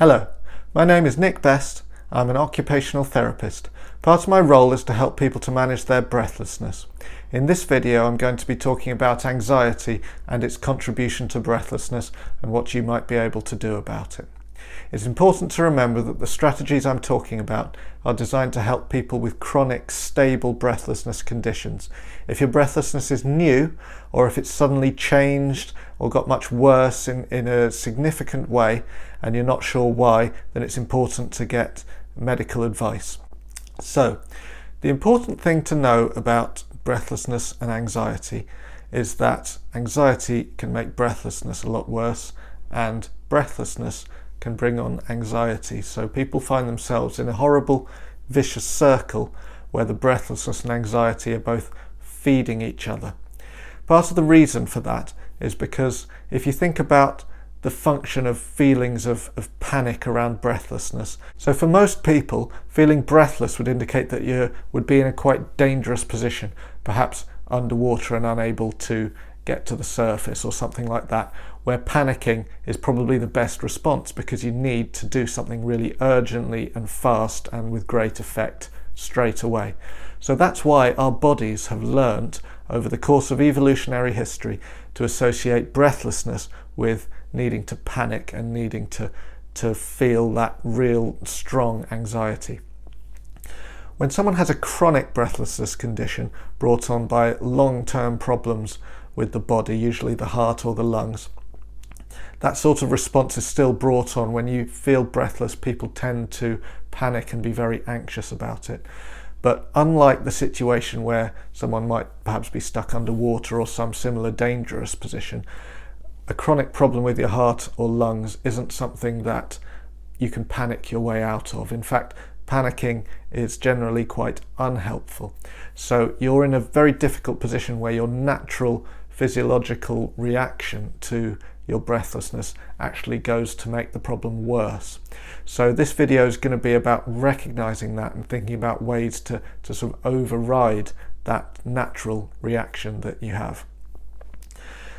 Hello, my name is Nick Best. I'm an occupational therapist. Part of my role is to help people to manage their breathlessness. In this video, I'm going to be talking about anxiety and its contribution to breathlessness and what you might be able to do about it. It's important to remember that the strategies I'm talking about are designed to help people with chronic, stable breathlessness conditions. If your breathlessness is new, or if it's suddenly changed or got much worse in a significant way, and you're not sure why, then it's important to get medical advice. So, the important thing to know about breathlessness and anxiety is that anxiety can make breathlessness a lot worse, and breathlessness can bring on anxiety. So people find themselves in a horrible, vicious circle where the breathlessness and anxiety are both feeding each other. Part of the reason for that is because if you think about the function of feelings of panic around breathlessness. So for most people, feeling breathless would indicate that you would be in a quite dangerous position, perhaps underwater and unable to get to the surface or something like that, where panicking is probably the best response because you need to do something really urgently and fast and with great effect straight away. So that's why our bodies have learnt over the course of evolutionary history to associate breathlessness with needing to panic and needing to feel that real strong anxiety. When someone has a chronic breathlessness condition brought on by long-term problems with the body, usually the heart or the lungs, that sort of response is still brought on. When you feel breathless, people tend to panic and be very anxious about it. But unlike the situation where someone might perhaps be stuck underwater or some similar dangerous position, a chronic problem with your heart or lungs isn't something that you can panic your way out of. In fact, panicking is generally quite unhelpful. So you're in a very difficult position where your natural physiological reaction to your breathlessness actually goes to make the problem worse. So this video is going to be about recognizing that and thinking about ways to sort of override that natural reaction that you have.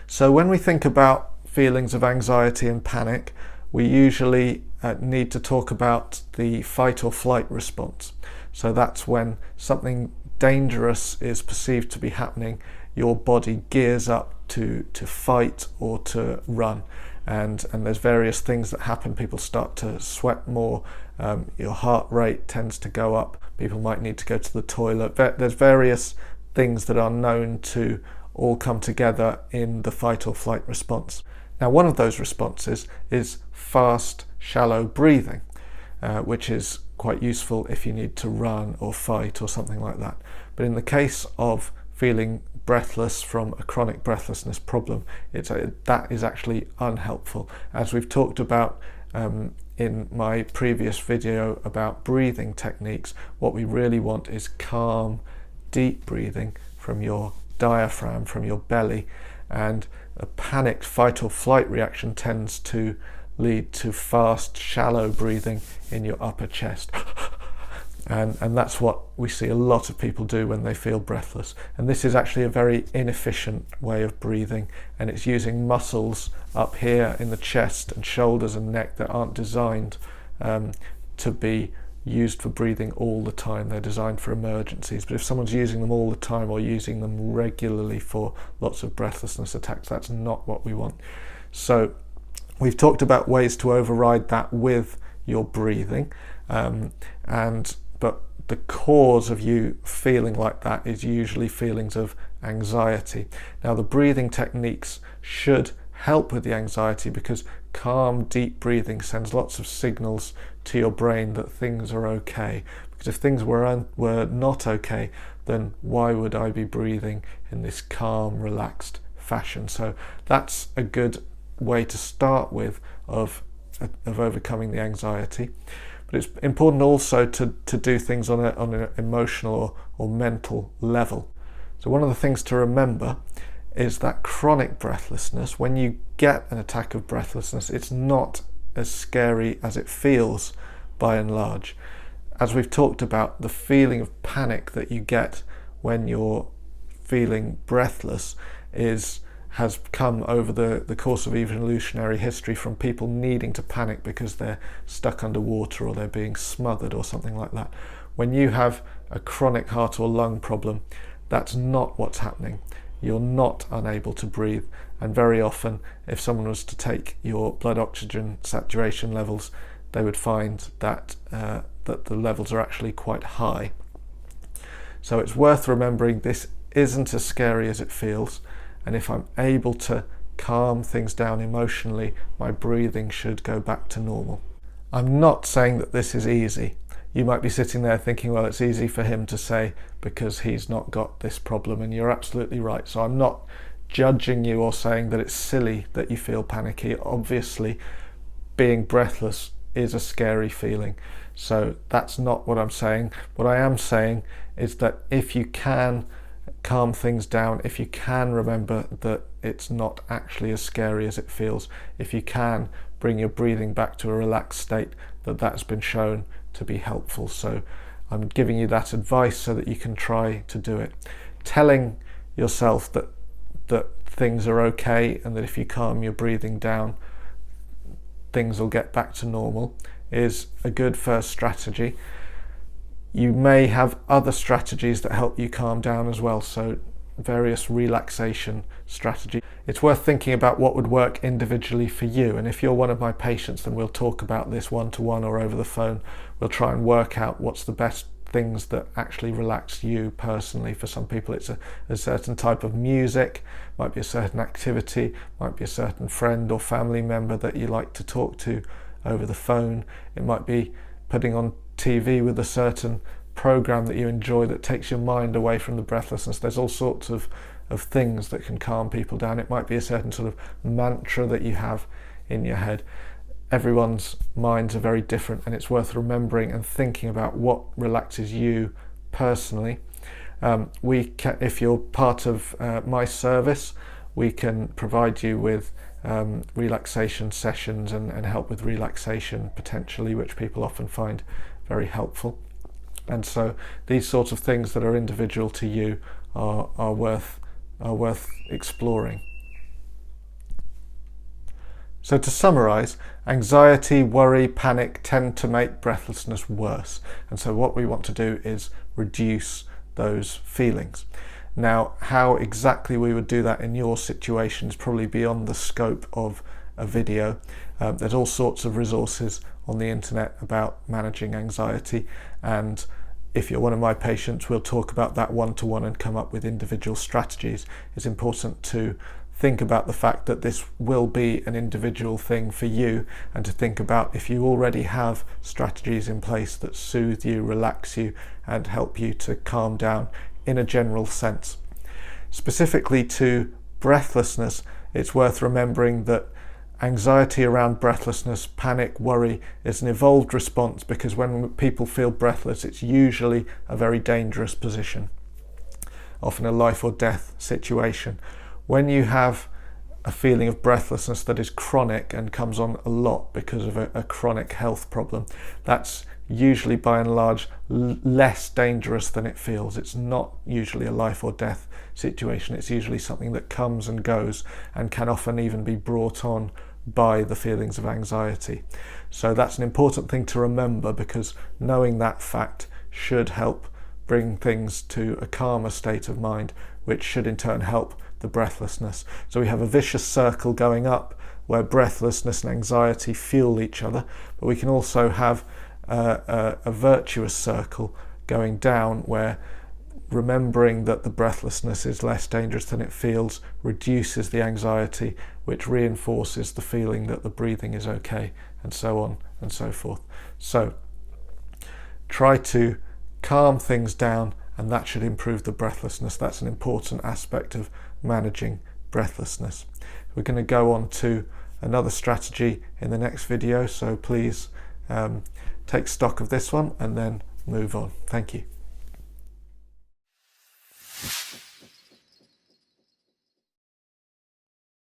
So when we think about feelings of anxiety and panic, we usually need to talk about the fight or flight response. So that's when something dangerous is perceived to be happening, your body gears up to fight or to run. And there's various things that happen. People start to sweat more, your heart rate tends to go up, people might need to go to the toilet. There's various things that are known to all come together in the fight or flight response. Now, one of those responses is fast, shallow breathing, which is quite useful if you need to run or fight or something like that. But in the case of feeling breathless from a chronic breathlessness problem, that is actually unhelpful. As we've talked about in my previous video about breathing techniques, what we really want is calm, deep breathing from your diaphragm, from your belly, and a panicked fight or flight reaction tends to lead to fast, shallow breathing in your upper chest. And that's what we see a lot of people do when they feel breathless. And this is actually a very inefficient way of breathing, and it's using muscles up here in the chest and shoulders and neck that aren't designed to be used for breathing all the time. They're designed for emergencies. But if someone's using them all the time or using them regularly for lots of breathlessness attacks, that's not what we want. So we've talked about ways to override that with your breathing, but the cause of you feeling like that is usually feelings of anxiety. Now, the breathing techniques should help with the anxiety because calm, deep breathing sends lots of signals to your brain that things are okay. Because if things were not okay, then why would I be breathing in this calm, relaxed fashion? So that's a good way to start with of overcoming the anxiety. But it's important also to do things on an emotional or mental level. So one of the things to remember is that chronic breathlessness, when you get an attack of breathlessness, it's not as scary as it feels by and large. As we've talked about, the feeling of panic that you get when you're feeling breathless has come over the course of evolutionary history from people needing to panic because they're stuck underwater or they're being smothered or something like that. When you have a chronic heart or lung problem, that's not what's happening. You're not unable to breathe, and very often if someone was to take your blood oxygen saturation levels, they would find that that the levels are actually quite high. So it's worth remembering this isn't as scary as it feels, and if I'm able to calm things down emotionally, my breathing should go back to normal. I'm not saying that this is easy. You might be sitting there thinking, well, it's easy for him to say because he's not got this problem, and you're absolutely right. So I'm not judging you or saying that it's silly that you feel panicky. Obviously, being breathless is a scary feeling. So that's not what I'm saying. What I am saying is that if you can calm things down, if you can remember that it's not actually as scary as it feels, if you can bring your breathing back to a relaxed state, that's been shown to be helpful. So I'm giving you that advice so that you can try to do it. Telling yourself that things are okay and that if you calm your breathing down, things will get back to normal is a good first strategy. You may have other strategies that help you calm down as well, so various relaxation strategies. It's worth thinking about what would work individually for you, and if you're one of my patients, then we'll talk about this one-to-one or over the phone. We'll try and work out what's the best things that actually relax you personally. For some people it's a certain type of music, might be a certain activity, might be a certain friend or family member that you like to talk to over the phone. It might be putting on TV with a certain program that you enjoy that takes your mind away from the breathlessness. There's all sorts of things that can calm people down. It might be a certain sort of mantra that you have in your head. Everyone's minds are very different, and it's worth remembering and thinking about what relaxes you personally. If you're part of my service, we can provide you with relaxation sessions and help with relaxation potentially, which people often find very helpful. And so these sorts of things that are individual to you are worth exploring. So to summarize, anxiety, worry, panic tend to make breathlessness worse. And so what we want to do is reduce those feelings. Now, how exactly we would do that in your situation is probably beyond the scope of a video. There's all sorts of resources on the internet about managing anxiety, and if you're one of my patients, we'll talk about that one-to-one and come up with individual strategies. It's important to think about the fact that this will be an individual thing for you, and to think about if you already have strategies in place that soothe you, relax you, and help you to calm down in a general sense. Specifically to breathlessness, it's worth remembering that anxiety around breathlessness, panic, worry is an evolved response, because when people feel breathless, it's usually a very dangerous position, often a life or death situation. When you have a feeling of breathlessness that is chronic and comes on a lot because of a chronic health problem, that's usually by and large less dangerous than it feels. It's not usually a life or death situation. It's usually something that comes and goes and can often even be brought on by the feelings of anxiety. So that's an important thing to remember, because knowing that fact should help bring things to a calmer state of mind, which should in turn help the breathlessness. So we have a vicious circle going up where breathlessness and anxiety fuel each other, but we can also have a virtuous circle going down where remembering that the breathlessness is less dangerous than it feels reduces the anxiety, which reinforces the feeling that the breathing is okay, and so on and so forth. So try to calm things down, and that should improve the breathlessness. That's an important aspect of managing breathlessness. We're going to go on to another strategy in the next video, so please take stock of this one and then move on. Thank you.